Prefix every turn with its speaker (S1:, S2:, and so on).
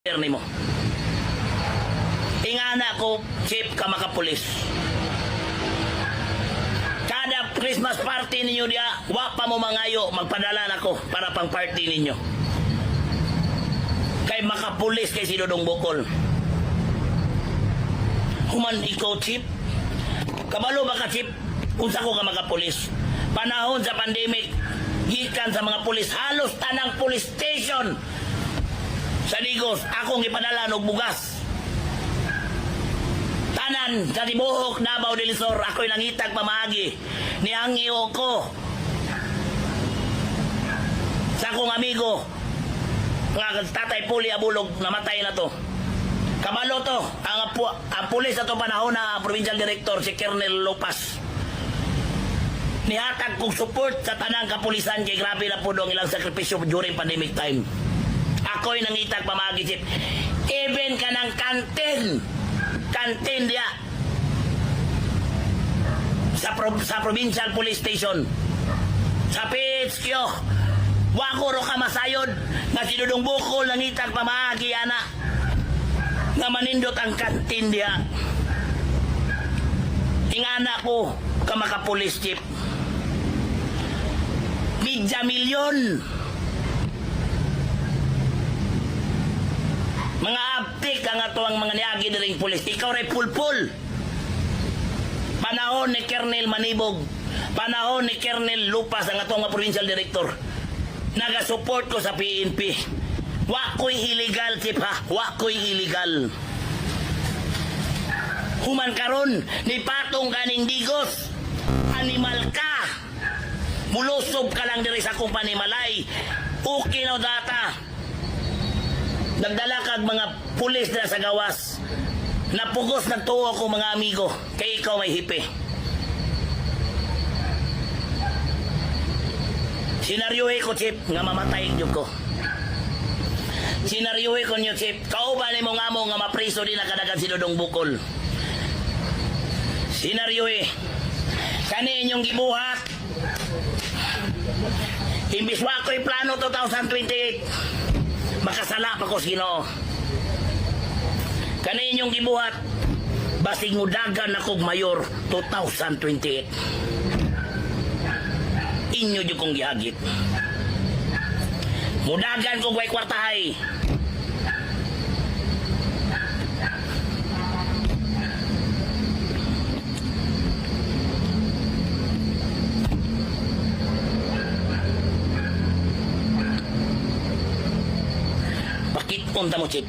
S1: nimo. Ingana ko, chief ka makapulis. Kada Christmas party ninyo dia, wapa mo mangayo, magpadala na ko para pang party ninyo. Kay makapulis kay si Dodong Bukol. Human ikaw, chief. Kabalo ba ka, chief? Unsa ko ka makapulis? Panahon sa pandemic, gikan sa mga pulis, halos tanang police station sa Digos, akong ipadala og bugas. Tanan sa Tibuok, Davao del Sur, ako'y nangitag pamaagi ni ang iyo ko sa akong amigo nga Tatay Puli Abulog, namatay na to. Kabalo to, ang pulis na to panahon na provincial director si Colonel Lopas. Nihatag kong support sa tanang kapulisan kay grabe na po dong ilang sakripisyo during pandemic time. Ako'y nangitag pamagi, chief. Even ka ng kantin dia sa provincial police station, sa PHQ, wakuro ka masayod nga si Dodong Bukol nangitag pamagi, ana nga manindot ang kantin dia. Ingana ko ka makapulis, chief. Midya milyon mga aptik ang ato ang mga niagi na ring pulis. Ikaw rin pulpul. Panahon ni Colonel Manibog, panahon ni Colonel Lupas, ang ato nga provincial director, naga-support ko sa PNP. Wakoy illegal, chief, ha? Wakoy illegal. Human karon ni patong kaning Digos, animal ka. Mulusob ka lang diri sa akong panimalay. Okay no data. Nagdala kag mga pulis na sa gawas. Napugos ng tuwa ko mga amigo. Kay ikaw may hipe. Sinaryohe ko, chief, nga mamatay yun ko. Sinaryohe ko nyo, chief. Kauban ni mo nga mo nga mapriso din nakadagan si Dodong Bukol. Sinaryohe. Kani inyong gibuhat. Imbis wa ko'y plano 2028. Makasala pa ko sino. Kani inyong gibuhat, basig mudagan akong mayor 2028. Inyo di kong gihagit. Mudagan kong way kwartahay. Bakit unta mo, chief?